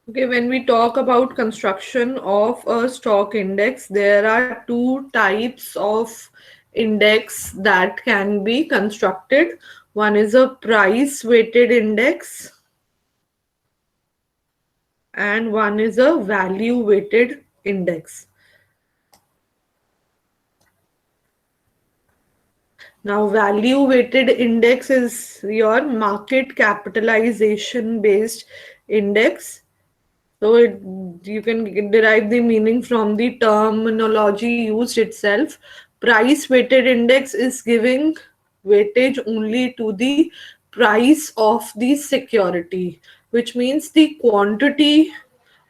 Okay, when we talk about construction of a stock index, there are two types of index that can be constructed. One is a price weighted index and one is a value weighted index. Now, value weighted index is your market capitalization based index. So you can derive the meaning from the terminology used itself. Price weighted index is giving weightage only to the price of the security, which means the quantity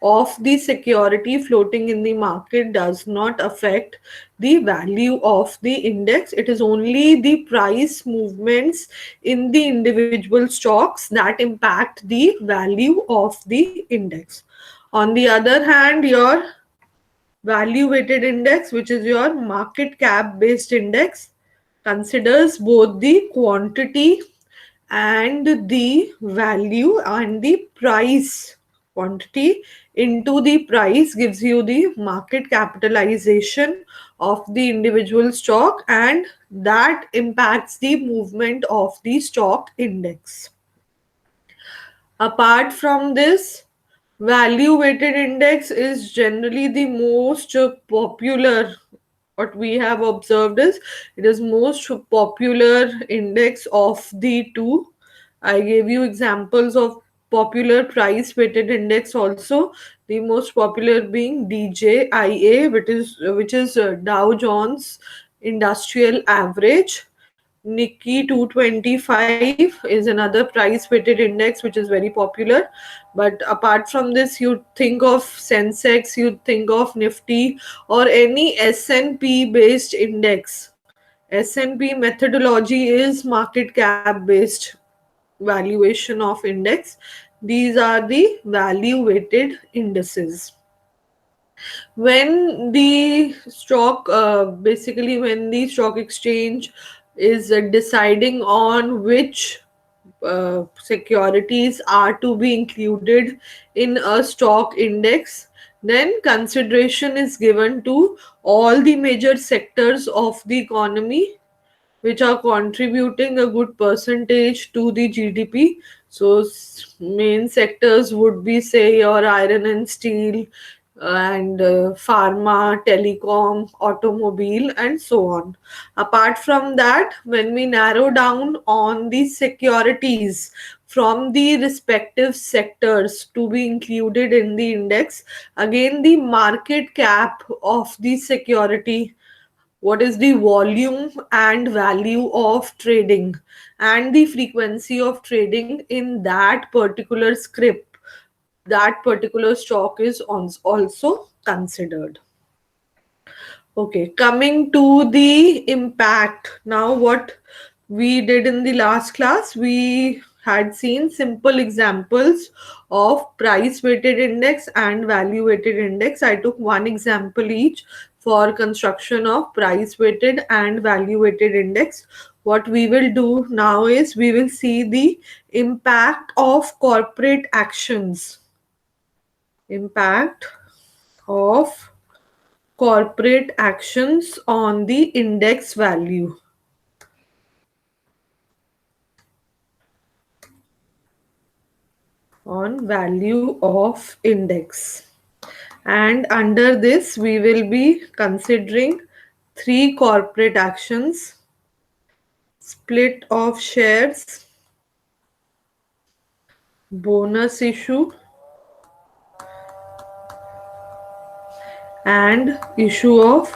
of the security floating in the market does not affect the value of the index. It is only the price movements in the individual stocks that impact the value of the index. On the other hand, your value weighted index, which is your market cap based index, considers both the quantity and the value and the price. Quantity into the price gives you the market capitalization of the individual stock, and that impacts the movement of the stock index. Apart from this, value weighted index is generally the most popular. What we have observed is it is most popular index of the two. I gave you examples of popular price weighted index also. The most popular being DJIA, which is Dow Jones Industrial Average. Nikki 225 is another price weighted index which is very popular. But apart from this, you think of Sensex, you think of Nifty or any S&P based index. S&P methodology is market cap based valuation of index. These are the value weighted indices. When the stock basically when the stock exchange is deciding on which securities are to be included in a stock index, then consideration is given to all the major sectors of the economy which are contributing a good percentage to the GDP. So, main sectors would be, say, your iron and steel, and pharma, telecom, automobile, and so on. Apart from that, when we narrow down on the securities from the respective sectors to be included in the index, again, the market cap of the security, what is the volume and value of trading and the frequency of trading in that particular script, that particular stock is also considered. Okay, coming to the impact. Now, what we did in the last class, we had seen simple examples of price weighted index and value weighted index. I took one example each for construction of price weighted and value weighted index. What we will do now is we will see the impact of corporate actions. Impact of corporate actions on the index value. On value of index. And under this, we will be considering three corporate actions: split of shares, bonus issue, and issue of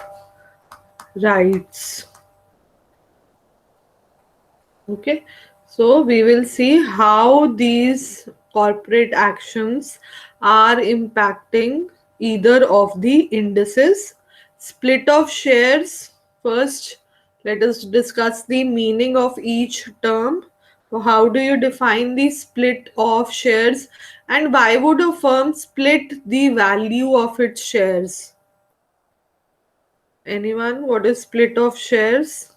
rights. Okay, so we will see how these corporate actions are impacting either of the indices. Split of shares. First, let us discuss the meaning of each term. So how do you define the split of shares, and why would a firm split the value of its shares? Anyone? What is split of shares?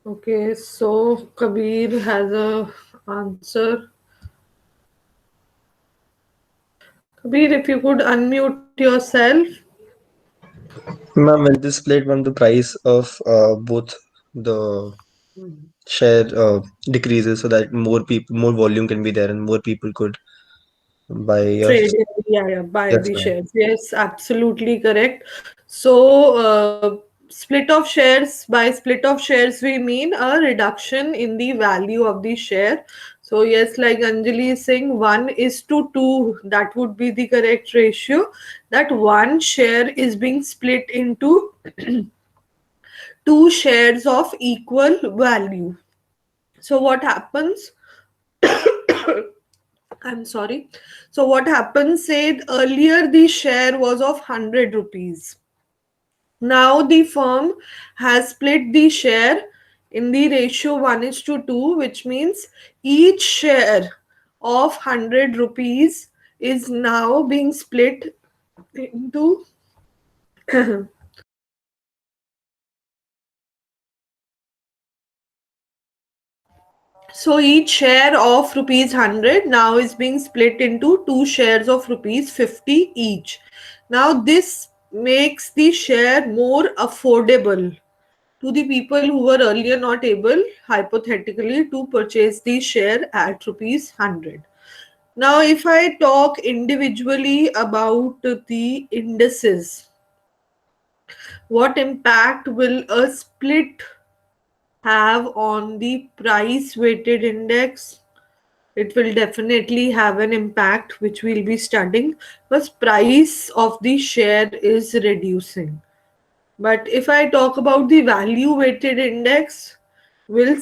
Okay, so Kabir has a answer. Kabir, if you could unmute yourself. Ma'am, when it is split, when the price of both the share decreases, so that more people, more volume can be there, and more people could buy your. Trade, yeah, yeah, buy That's the right. shares. Yes, absolutely correct. So, split of shares, by split of shares, we mean a reduction in the value of the share. So, yes, like Anjali is saying, 1 is to 2, that would be the correct ratio. That one share is being split into two shares of equal value. So, what happens? I'm sorry. So what happens, said earlier the share was of 100 rupees. Now the firm has split the share in the ratio 1 is to 2, which means each share of 100 rupees is now being split into so each share of rupees 100 now is being split into two shares of rupees 50 each. Now this makes the share more affordable to the people who were earlier not able, hypothetically, to purchase the share at rupees 100. Now, if I talk individually about the indices, what impact will a split have on the price weighted index? It will definitely have an impact which we'll be studying because price of the share is reducing. But if I talk about the value weighted index, will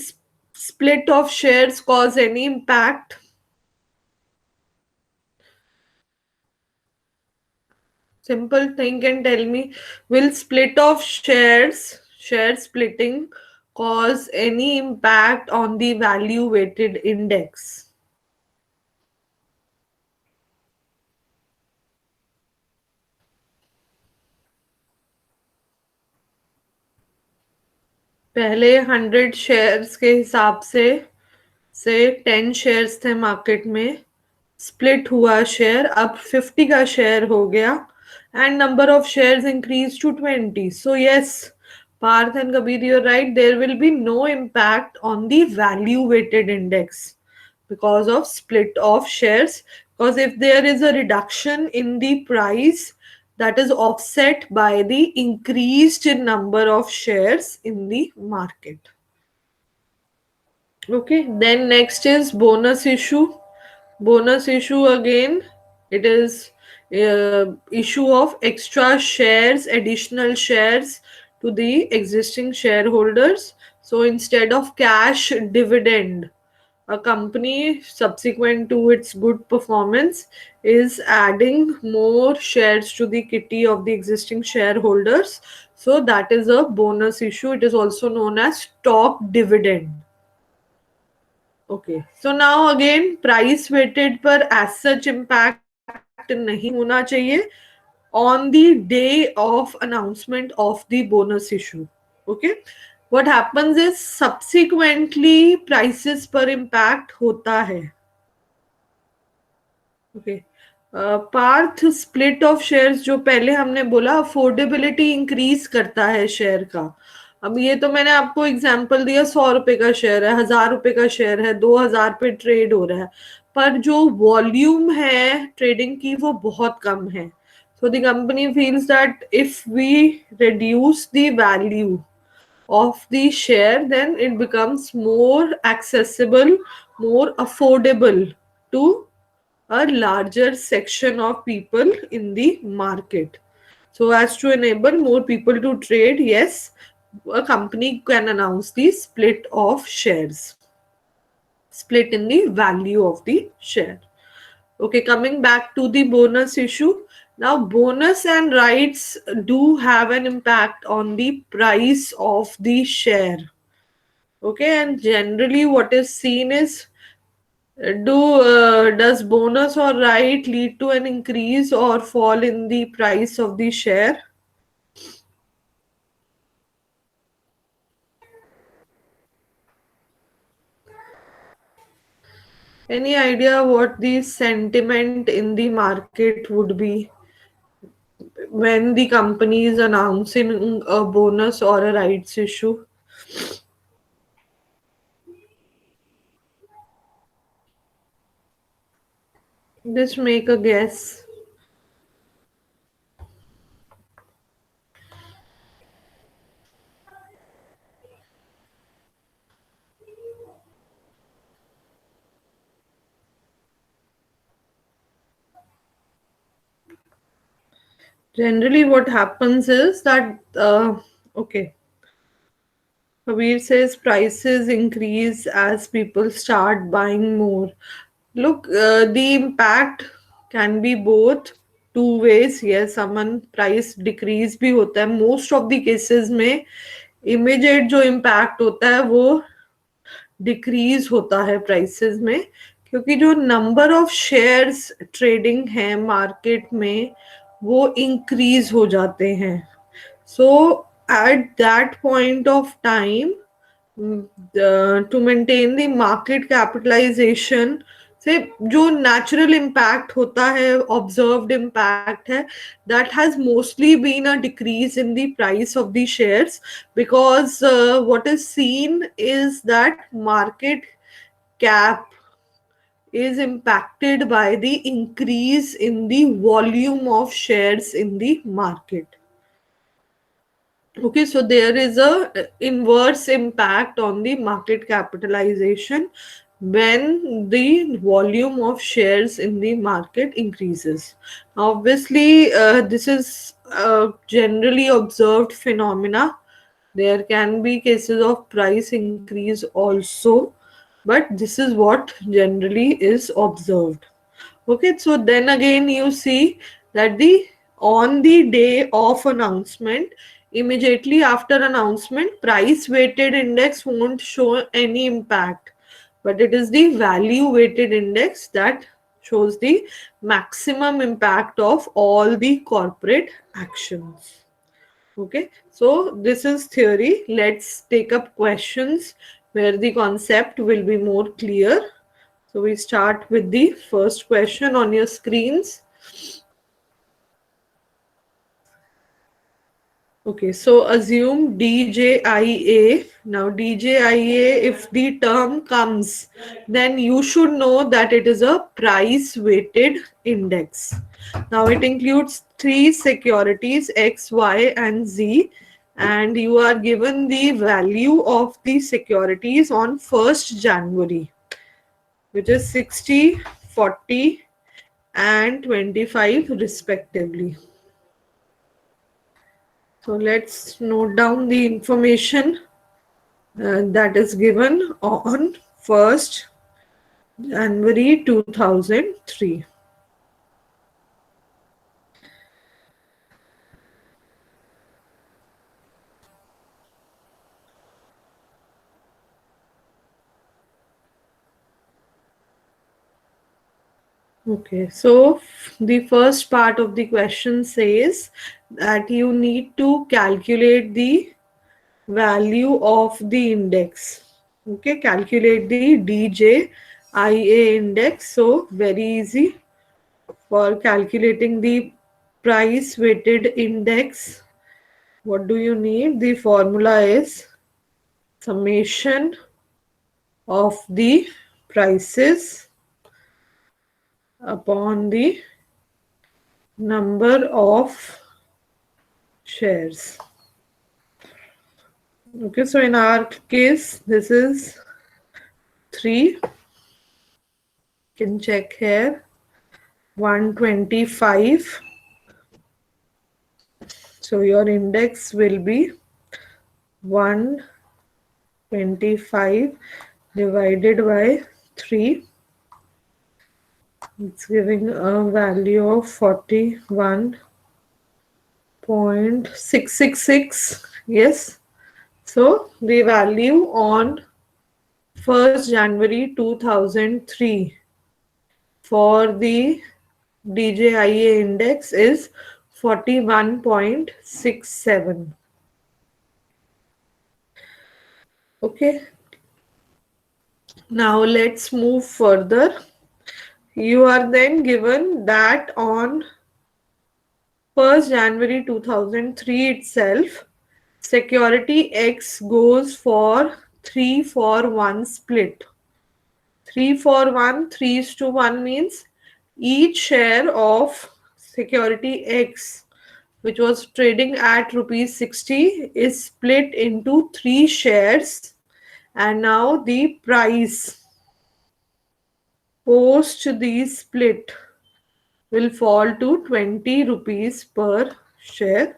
split of shares cause any impact? Simple thing can tell me, will split of shares, share splitting, cause any impact on the value weighted index? पहले 100 shares के हिसाब से 10 shares थे market में, split हुआ share, अब 50 का share हो गया and number of shares increase to 20. So yes, Parth and Kabir, you're right, there will be no impact on the value weighted index because of split of shares, because if there is a reduction in the price, that is offset by the increased number of shares in the market. Okay, then next is bonus issue. Bonus issue again, it is issue of extra shares, additional shares to the existing shareholders. So instead of cash dividend, a company subsequent to its good performance is adding more shares to the kitty of the existing shareholders. So that is a bonus issue. It is also known as stock dividend. Okay, so now again price weighted पर as such impact नहीं होना चाहिए on the day of announcement of the bonus issue. Okay, what happens is subsequently prices पर impact होता है. Okay, Parth split of shares जो पहले हमने बोला अफोर्डेबिलिटी इंक्रीज करता है शेयर का. अब ये तो मैंने आपको एग्जांपल दिया, 100 रुपए का शेयर है, 1000 रुपए का शेयर है, 2000 पे ट्रेड हो रहा है, पर जो वॉल्यूम है ट्रेडिंग की वो बहुत कम है. So the company feels that if we reduce the value of the share, then it becomes more accessible, more affordable to a larger section of people in the market. So, as to enable more people to trade, yes, a company can announce the split of shares, split in the value of the share. Okay, coming back to the bonus issue. Now, bonus and rights do have an impact on the price of the share. Okay, and generally, what is seen is, does bonus or right lead to an increase or fall in the price of the share? Any idea what the sentiment in the market would be when the company is announcing a bonus or a rights issue? Just make a guess. Generally, what happens is that, okay, Kabir says prices increase as people start buying more. Look, the impact can be both two ways. Yes, someone price decrease भी होता है. Most of the cases में immediate जो impact होता है वो decrease होता है प्राइसेस में, क्योंकि जो नंबर ऑफ शेयर्स ट्रेडिंग है मार्केट में वो इंक्रीज हो जाते हैं. So at that point of time, to maintain the market capitalisation से जो नेचुरल इम्पैक्ट होता है, ऑब्जर्व्ड इम्पैक्ट है, that has mostly been a decrease in the price of the shares, because what is seen is that market cap is impacted by the increase in the volume of shares in the market. Okay, so there is a inverse impact on the market capitalization when the volume of shares in the market increases. Obviously, this is a generally observed phenomena. There can be cases of price increase also, but this is what generally is observed. Okay, so then again you see that the on the day of announcement, immediately after announcement, price weighted index won't show any impact, but it is the value weighted index that shows the maximum impact of all the corporate actions. Okay, so this is theory. Let's take up questions where the concept will be more clear. So we start with the first question on your screens. Okay, so assume DJIA. Now, DJIA, if the term comes, then you should know that it is a price weighted index. Now, it includes three securities X, Y, and Z, and you are given the value of the securities on 1st January, which is 60, 40, and 25 respectively. So let's note down the information that is given on 1st January 2003. Okay, so the first part of the question says that you need to calculate the value of the index. Okay, calculate the DJIA index. So very easy. For calculating the price weighted index, what do you need? The formula is summation of the prices upon the number of shares. Okay, so in our case, this is 3. You can check here, 125. So your index will be 125 divided by 3. It's giving a value of 41.666. Yes. So the value on 1st January 2003 for the DJIA index is 41.67. Okay. Now let's move further. You are then given that on 1st January 2003 itself, security X goes for 3 for 1 split. 3 for 1, 3 is to 1 means each share of security X, which was trading at rupees 60, is split into 3 shares, and now the price post the split will fall to 20 rupees per share.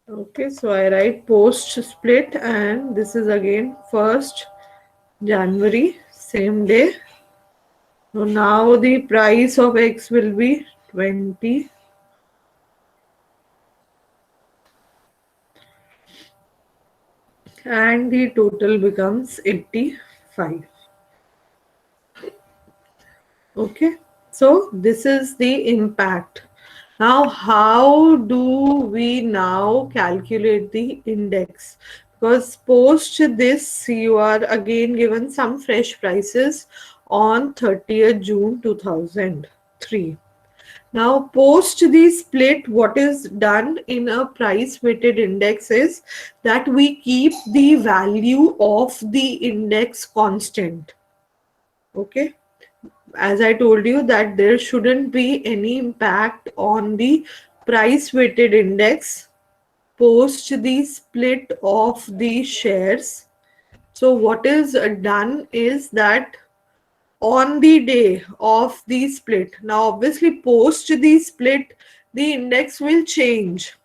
Okay, so I write post split, and this is again 1st January, same day. So now the price of X will be 20, and the total becomes 85. Okay, so this is the impact. Now, how do we now calculate the index? Because post this, you are again given some fresh prices on 30th June 2003. Now, post the split, what is done in a price weighted index is that we keep the value of the index constant. Okay, as I told you that there shouldn't be any impact on the price weighted index post the split of the shares. So what is done is that on the day of the split, now obviously post the split the index will change,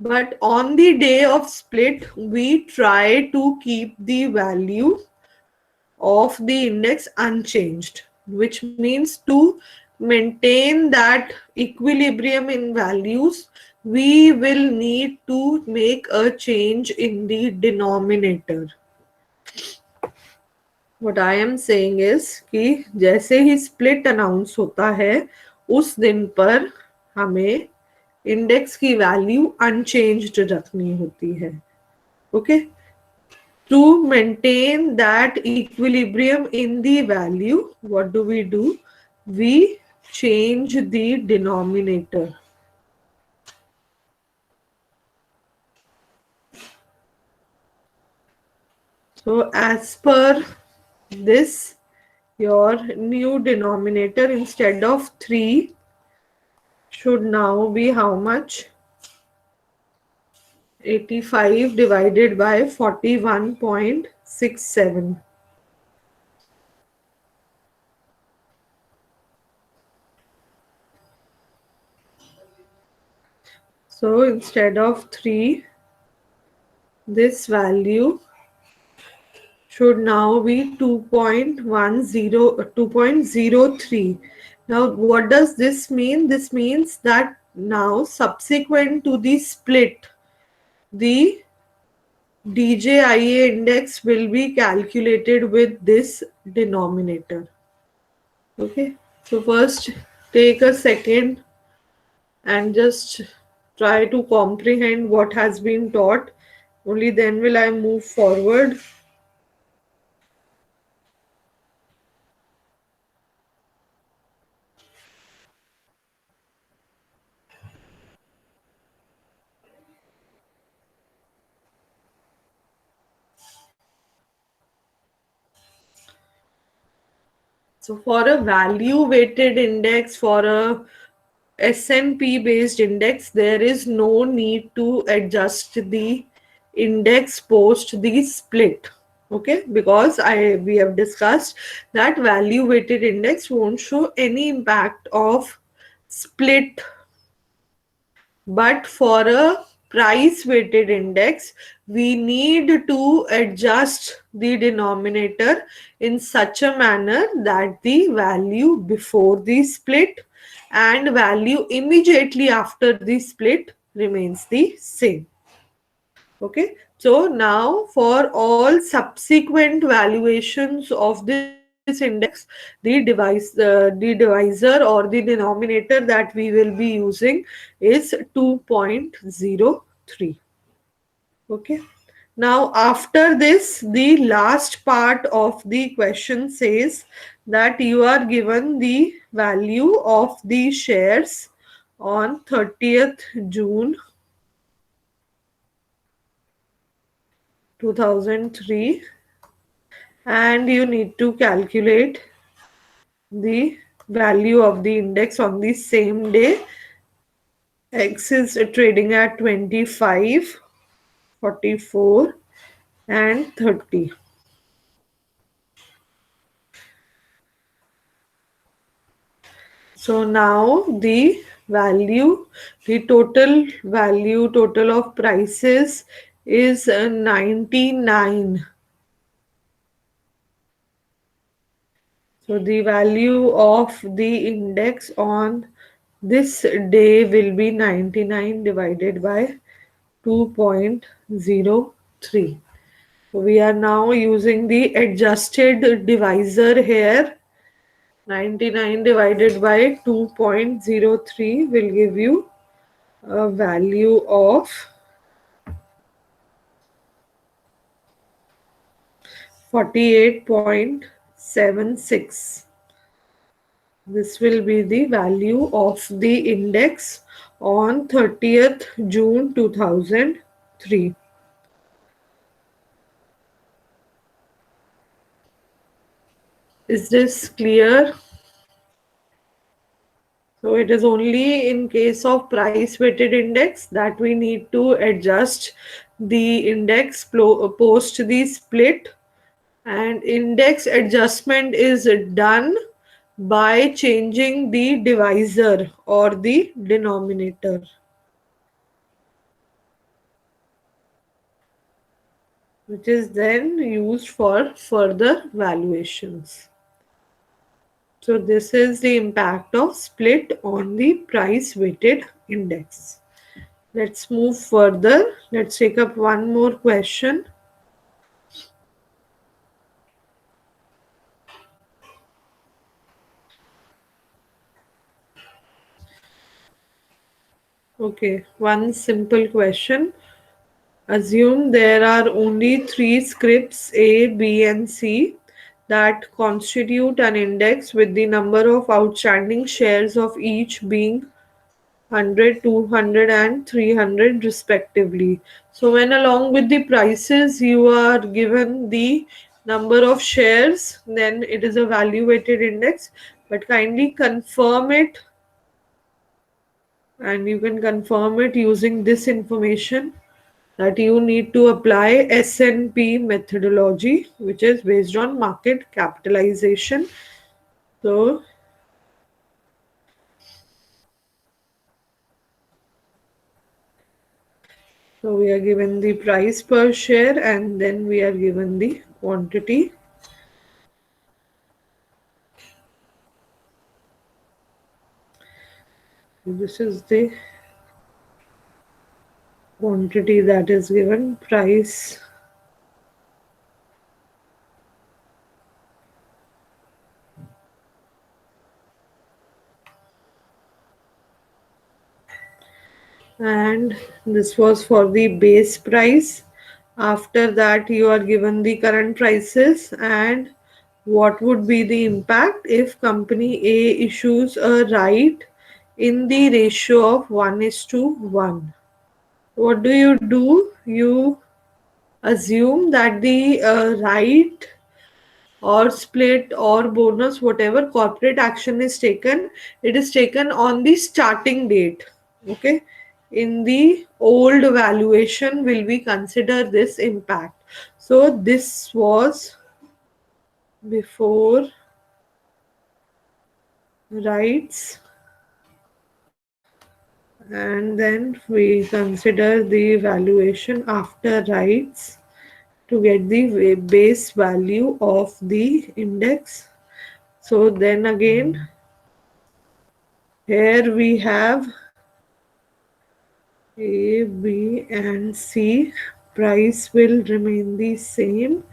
but on the day of split we try to keep the value of the index unchanged, which means to maintain that equilibrium in values, we will need to make a change in the denominator. What I am saying is कि जैसे ही split announce होता है उस दिन पर हमें index की value unchanged रखनी होती है. Okay, to maintain that equilibrium in the value, what do? We change the denominator. So as per this, your new denominator instead of 3 should now be how much? 85 divided by 41.67. So instead of 3, this value should now be 2.03. Now, what does this mean? This means that now, subsequent to the split, the DJIA index will be calculated with this denominator. Okay, so first take a second and just try to comprehend what has been taught. Only then will I move forward. So for a value weighted index, for a S&P based index, there is no need to adjust the index post the split. Okay, because we have discussed that value weighted index won't show any impact of split, but for a price weighted index we need to adjust the denominator in such a manner that the value before the split and value immediately after the split remains the same. Okay, so now for all subsequent valuations of this index, the divisor or the denominator that we will be using is 2.03. Okay, Now, after this, the last part of the question says that you are given the value of the shares on 30th June 2003, and you need to calculate the value of the index on the same day. X is trading at 25, 44, and 30. So now the value, the total value, total of prices is 99. So the value of the index on this day will be 99 divided by 2.03. So we are now using the adjusted divisor here. 99 divided by 2.03 will give you a value of 48.76. This will be the value of the index on 30th June 2003. Is this clear? So it is only in case of price weighted index that we need to adjust the index post the split, and index adjustment is done by changing the divisor or the denominator, which is then used for further valuations. So this is the impact of split on the price weighted index. Let's move further. Let's take up one more question. Okay, one simple question. Assume there are only three scripts A, B, and C that constitute an index with the number of outstanding shares of each being 100, 200, and 300 respectively. So when along with the prices you are given the number of shares, then it is a value weighted index, but kindly confirm it, and you can confirm it using this information, that you need to apply S&P methodology, which is based on market capitalization. So we are given the price per share, and then we are given the quantity. This is the quantity that is given, price and this was for the base price. After that you are given the current prices and what would be the impact if company A issues a right in the ratio of 1 is to 1. What do? You assume that the right or split or bonus, whatever corporate action is taken, it is taken on the starting date. Okay, in the old valuation will we consider this impact. So this was before rights, and then we consider the valuation after rights to get the base value of the index. So then again, here we have A, B, and C. Price will remain the same.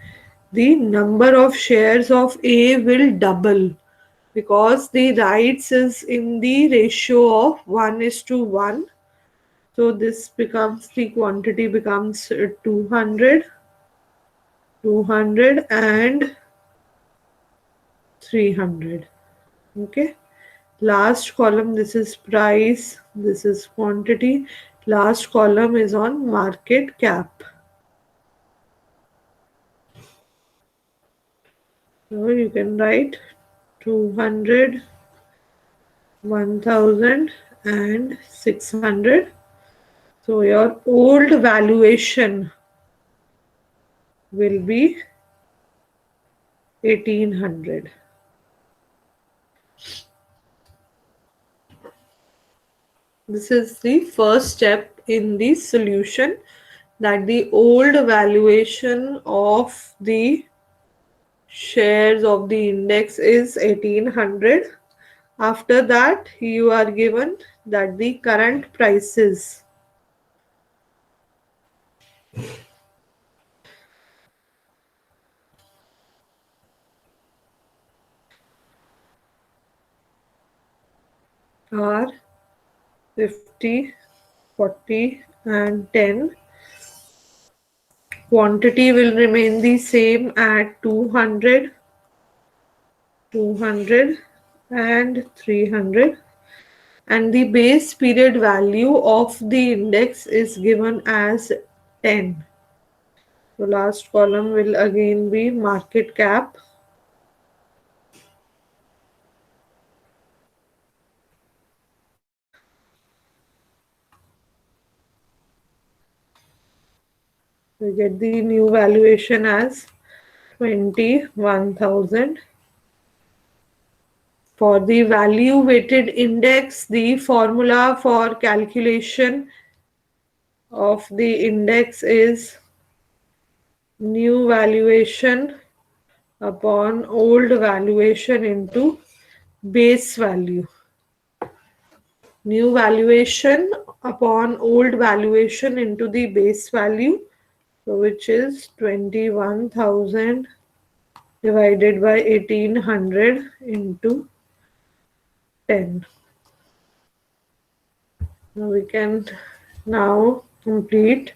The number of shares of A will double because the rights is in the ratio of 1 is to 1. So this becomes, the quantity becomes 200. 200 and 300. Okay. Last column, this is price, this is quantity. Last column is on market cap. So you can write 200, 1000 and 600. So your old valuation will be 1800. This is the first step in the solution, that the old valuation of the shares of the index is 1800. After that, you are given that the current prices are 50, 40 and 10. Quantity will remain the same at 200, 200 and 300. And the base period value of the index is given as 10. So last column will again be market cap. We get the new valuation as 21,000. For the value weighted index, the formula for calculation of the index is new valuation upon old valuation into base value. New valuation upon old valuation into the base value, so which is 21,000 divided by 1800 into 10. Now we can now complete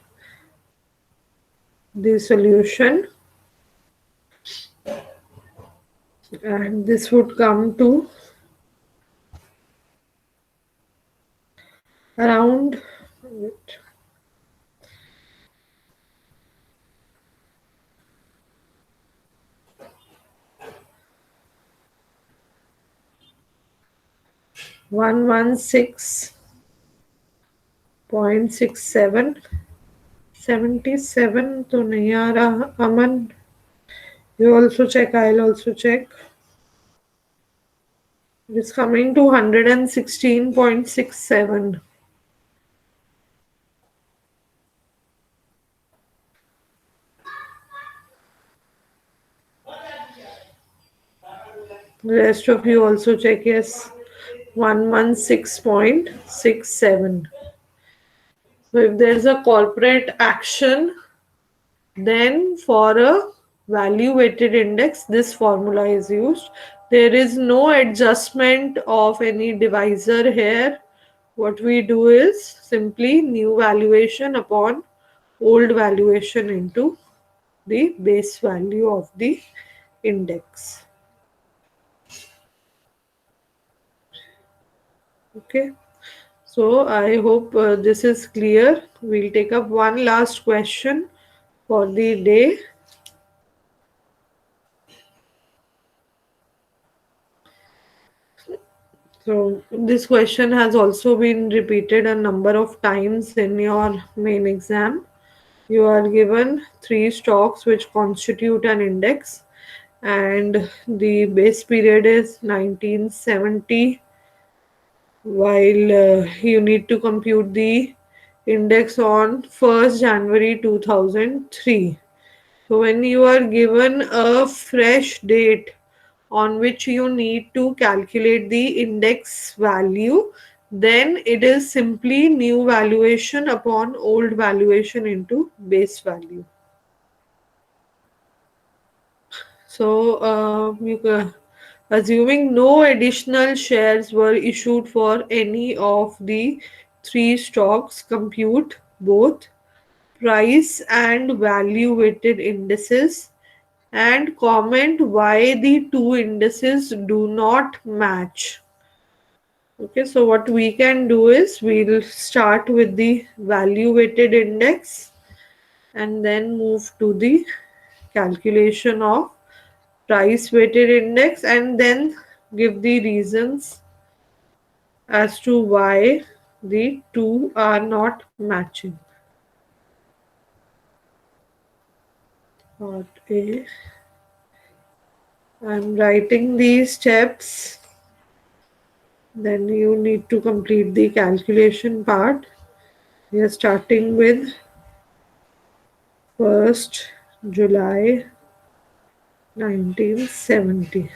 the solution, and this would come to around 116.67. 77 तो नहीं आ रहा अमन, you also check, I'll also check. It's coming to 116.67. The rest of you also check. Yes, 116.67. So if there is a corporate action, then for a value weighted index, this formula is used. There is no adjustment of any divisor here. What we do is simply new valuation upon old valuation into the base value of the index. Okay. So I hope this is clear. We'll take up one last question for the day. So this question has also been repeated a number of times in your main exam. You are given three stocks which constitute an index, and the base period is 1970, while you need to compute the index on 1st January 2003. So when you are given a fresh date on which you need to calculate the index value, then it is simply new valuation upon old valuation into base value. So, assuming no additional shares were issued for any of the three stocks, compute both price and value weighted indices and comment why the two indices do not match. Okay, so what we can do is we'll start with the value weighted index and then move to the calculation of price weighted index and then give the reasons as to why the two are not matching. Part A. I'm writing these steps. Then you need to complete the calculation part. We are starting with 1st July 1970.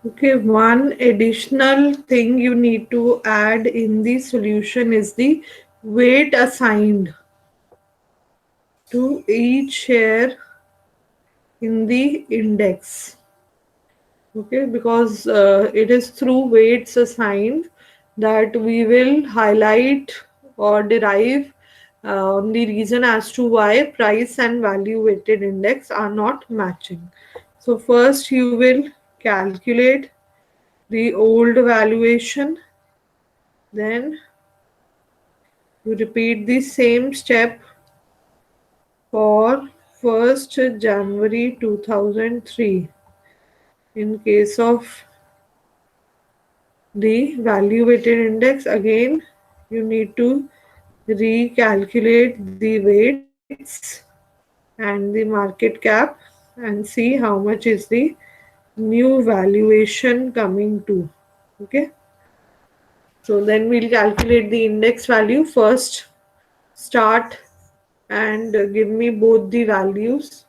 Okay, one additional thing you need to add in the solution is the weight assigned to each share in the index. Okay, because it is through weights assigned that we will highlight or derive on the reason as to why price and value weighted index are not matching. So first you will calculate the old valuation, then you repeat the same step for 1st January 2003. In case of the value weighted index, again you need to recalculate the weights and the market cap and see how much is the new valuation coming to. Okay, so then we'll calculate the index value. First start and give me both the values.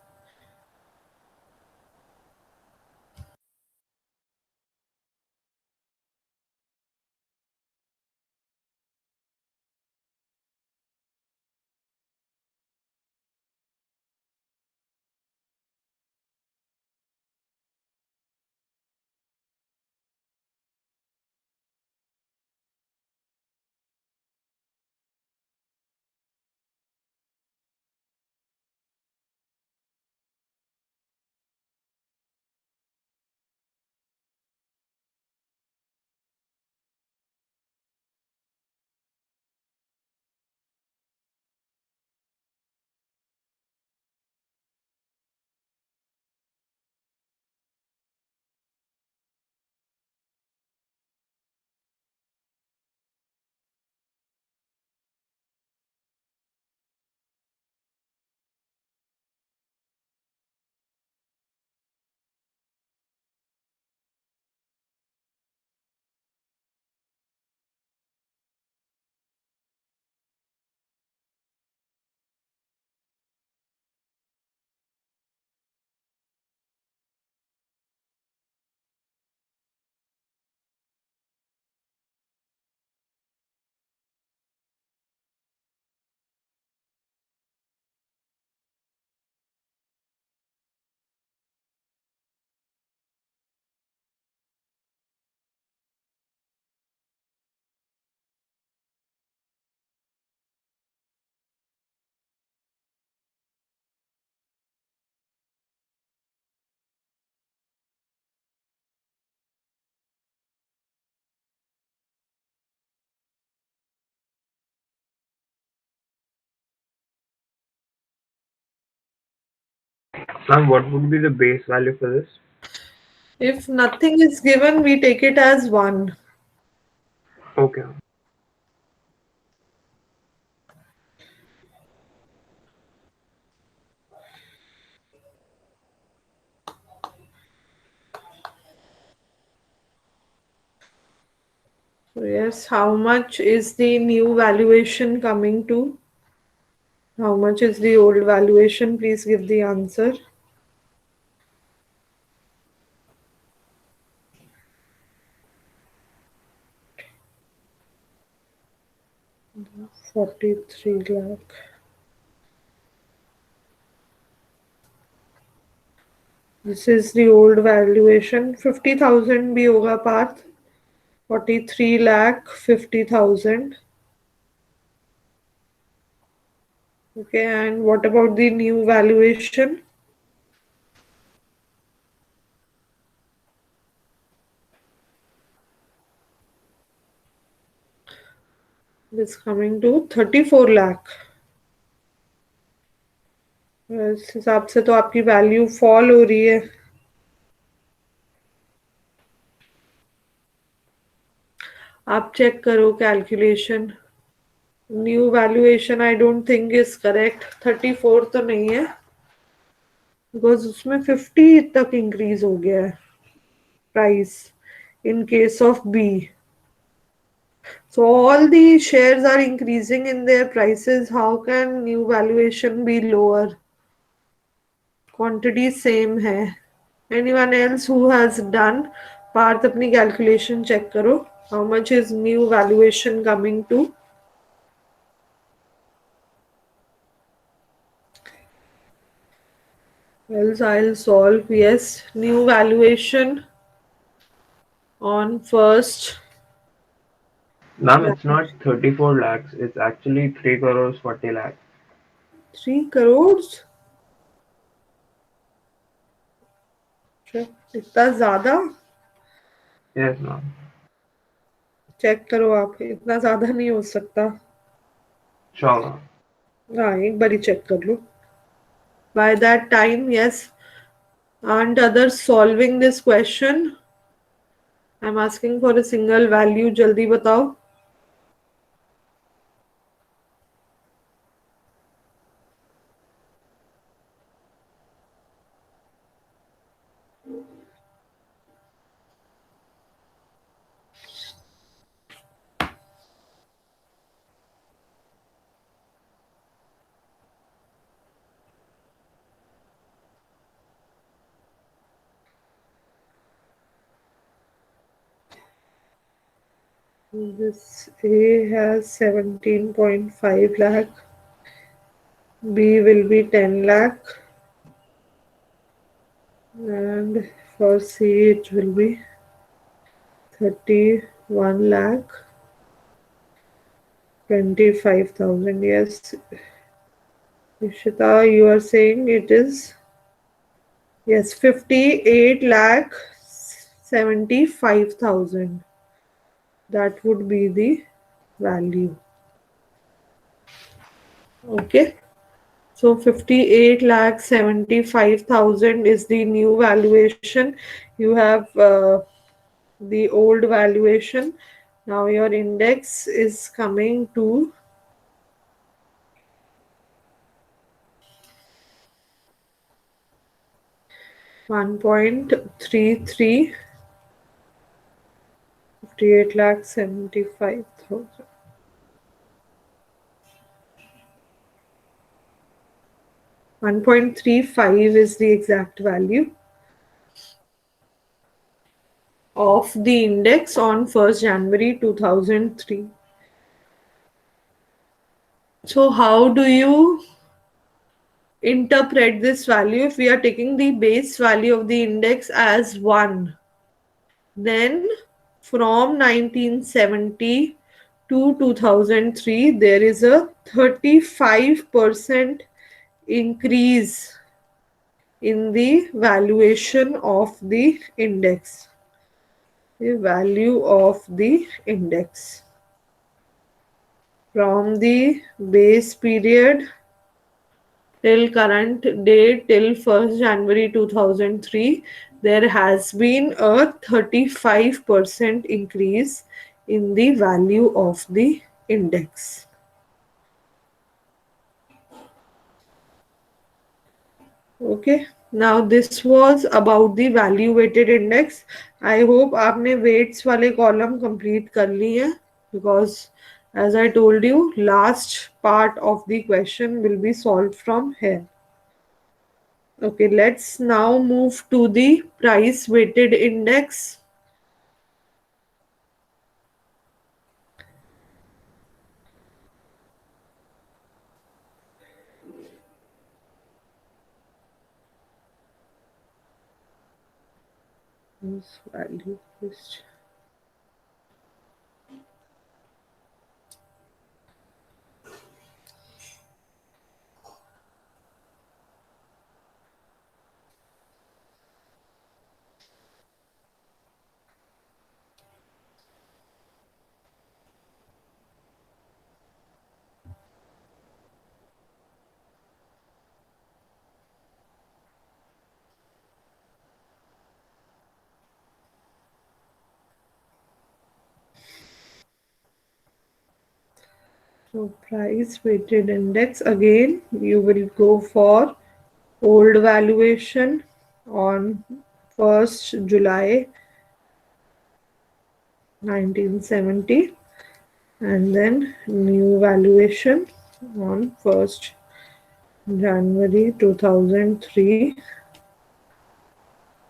Ma'am, what would be the base value for this? If nothing is given, we take it as 1. Okay. So yes, how much is the new valuation coming to? How much is the old valuation? Please give the answer. 43 lakh. This is the old valuation. 50,000 भी होगा Partha. 43 lakh 50,000. Okay, and what about the new valuation? This coming to 34 lakh. इस हिसाब से तो आपकी value fall हो रही है. आप चेक करो calculation. New valuation I don't think is correct. 34 तो नहीं है, बिकॉज उसमें 50 तक इंक्रीज हो गया है price in case of B. So all the shares are increasing in their prices. How can new valuation be lower? Quantity same है. Anyone else who has done? Parth अपनी कैलकुलेशन चेक करो. How much is new valuation coming to? Else I'll solve. Yes, new valuation on first. Ma'am, it's not 34 lakhs. It's actually 3 crores 40 lakhs. 3 crores. इतना ज्यादा? Yes, ma'am. Check करो आप. इतना ज्यादा नहीं हो सकता. Sure, ma'am. हाँ, एक बार ही चेक कर लो. By that time, yes. Aren't others solving this question? I'm asking for a single value. जल्दी बताओ. This A has 17.5 lakh. B will be 10 lakh. And for C it will be 31 lakh 25,000. Yes, Ishita, you are saying it is, yes, 58 lakh 75,000. That would be the value. Okay. So 58 lakh 75,000 is the new valuation. You have the old valuation. Now your index is coming to 1.33. 58 lakh 75,000. 1.35 is the exact value of the index on 1st January 2003. So how do you interpret this value? If we are taking the base value of the index as 1, then from 1970 to 2003 there is a 35% increase in the valuation of the index. The value of the index from the base period till current date, till 1st January 2003, there has been a 35% increase in the value of the index. Okay, now this was about the value weighted index. I hope आपने weights वाले column complete कर ली है, because as I told you, last part of the question will be solved from here. Okay, let's now move to the price weighted index. This value is so price weighted index. Again, you will go for old valuation on 1st July 1970, and then new valuation on 1st January 2003.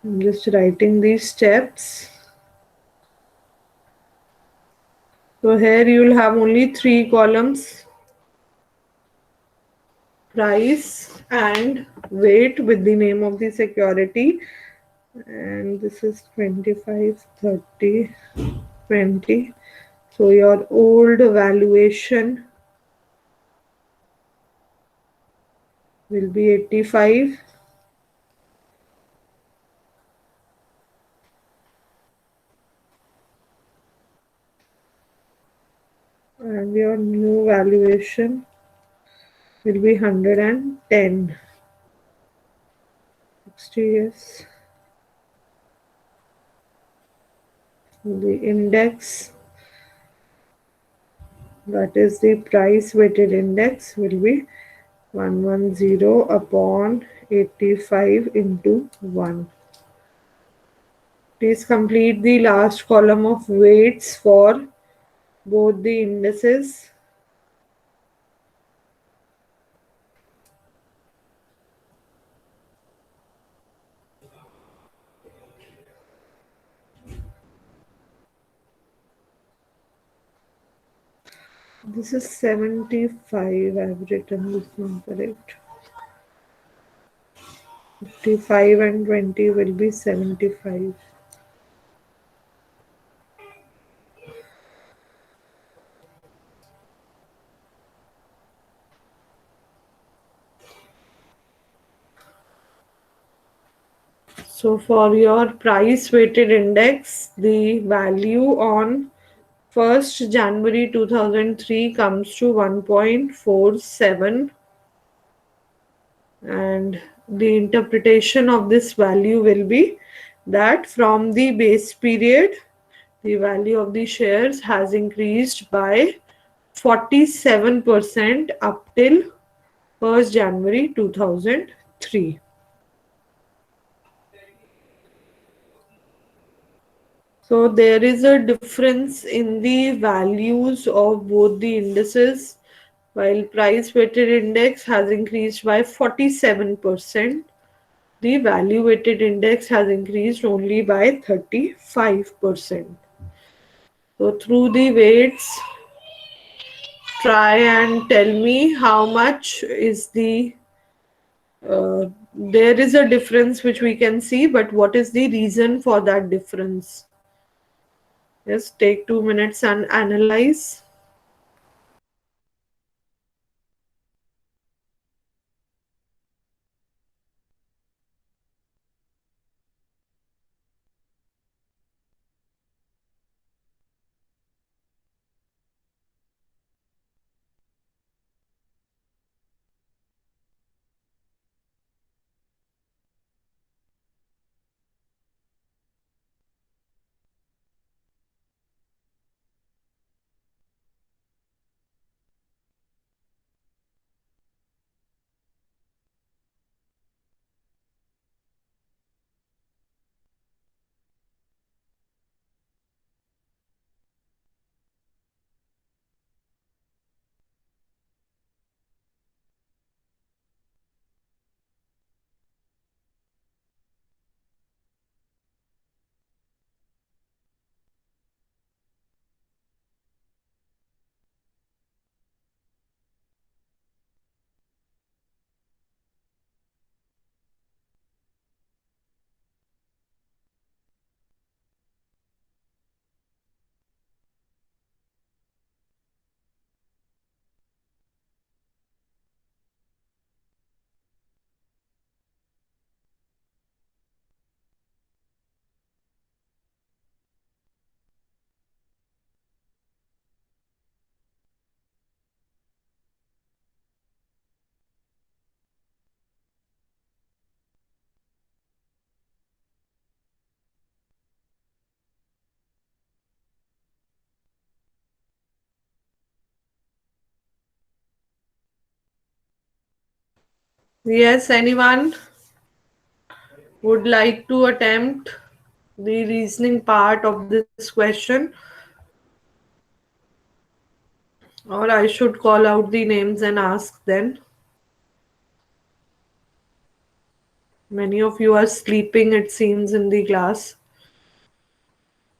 I'm just writing these steps. So here you will have only three columns: price and weight with the name of the security, and this is 25, 30, 20. So your old valuation will be 85, and your new valuation will be 110. 60 is the index, that is the price weighted index, will be 110 upon 85 into 1. Please complete the last column of weights for both the indices. This is 75. I've written this incorrect. 55 and 20 will be 75. So for your price weighted index, the value on 1st January 2003 comes to 1.47, and the interpretation of this value will be that from the base period, the value of the shares has increased by 47% up till 1st January 2003. So there is a difference in the values of both the indices. While price weighted index has increased by 47%, the value weighted index has increased only by 35%. So through the weights, try and tell me how much is the there is a difference which we can see, but what is the reason for that difference? Just take 2 minutes and analyze. Yes, anyone would like to attempt the reasoning part of this question, or I should call out the names and ask then? Many of you are sleeping, it seems, in the class.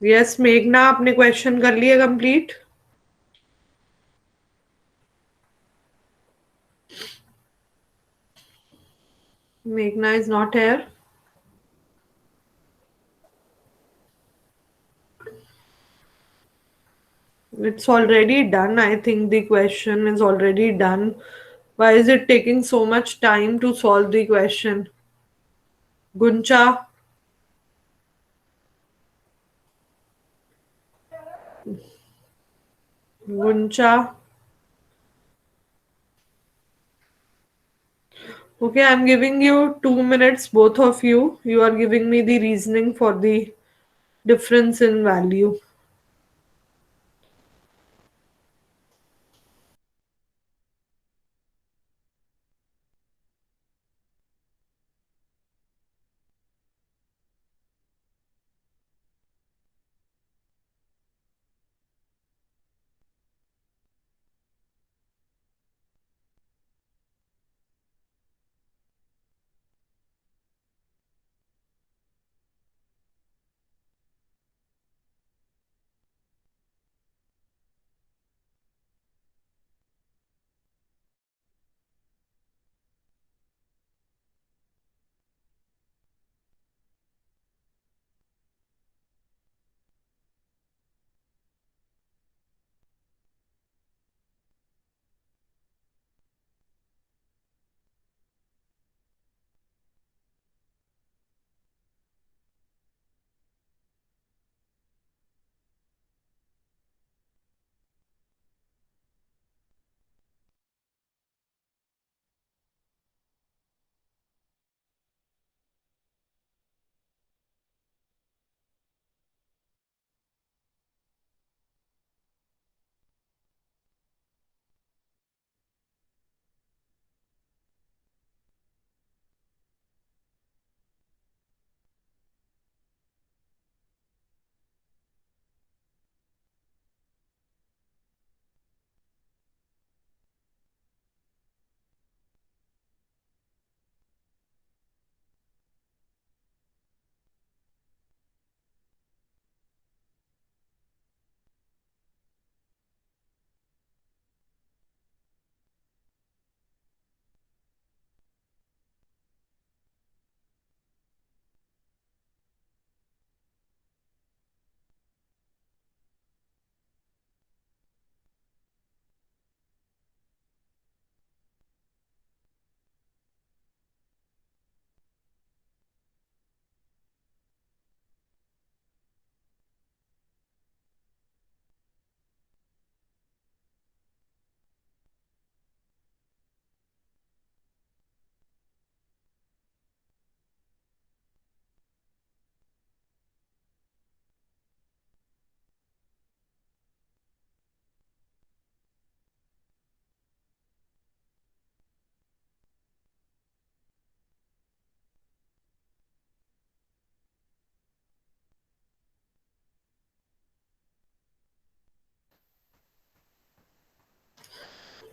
Yes, मेघना आपने question कर लिए complete? मेघना is not here. It's already done. I think the question is already done. Why is it taking so much time to solve the question? Guncha, Guncha. Okay, I'm giving you 2 minutes, both of you. You are giving me the reasoning for the difference in value.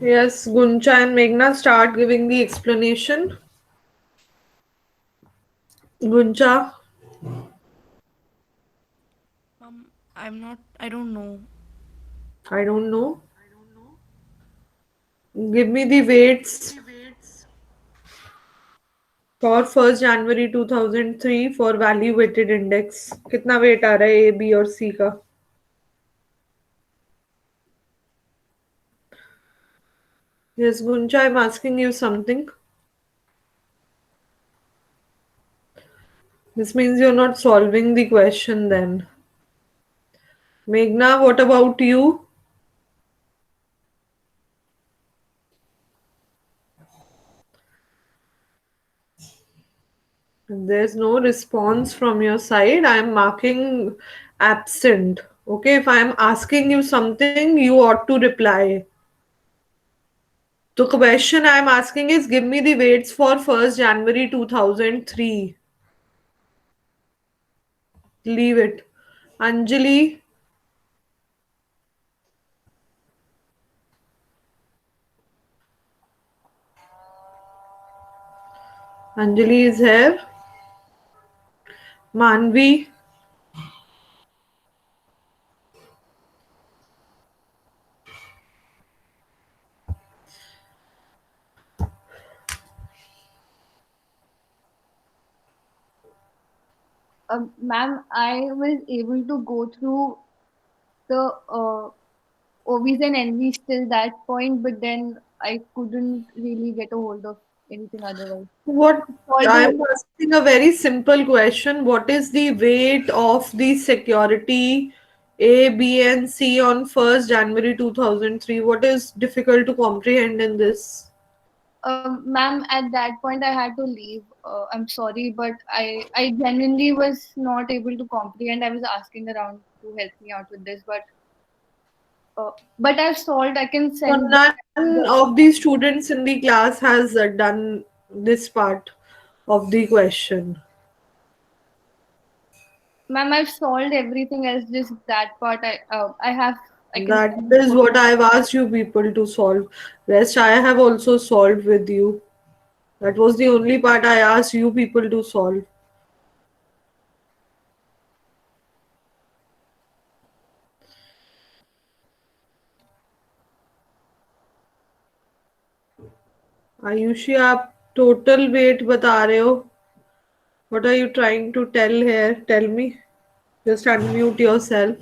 Yes, Guncha and Meghna start giving the explanation. Guncha, I don't know. I don't know. Give me the weights for 1st January 2003 for value weighted index. कितना weight आ रहा है A, B और C का? Yes, Guncha, I'm asking you something. This means you're not solving the question then. Meghna, what about you? There's no response from your side. I'm marking absent. Okay, if I'm asking you something, you ought to reply. The question I'm asking is give me the weights for 1st January 2003. Leave it. Anjali. Anjali is here. Manvi. Ma'am, I was able to go through the OVs and NVs till that point, but then I couldn't really get a hold of anything otherwise. What Although, I'm asking a very simple question. What is the weight of the security A, B, and C on 1st January 2003? What is difficult to comprehend in this? ma'am, at that point I had to leave. I'm sorry, but I genuinely was not able to comprehend. I was asking around to help me out with this, but I've solved. I can So send none the of the students in the class has done this part of the question. ma'am. I've solved everything else. Just that part. I can That send is what I've asked you people to solve. Rest I have also solved with you. That was the only part I asked you people to solve. Ayushi आप total weight बता रहे हो. What are you trying to tell here? Tell me. Just unmute yourself.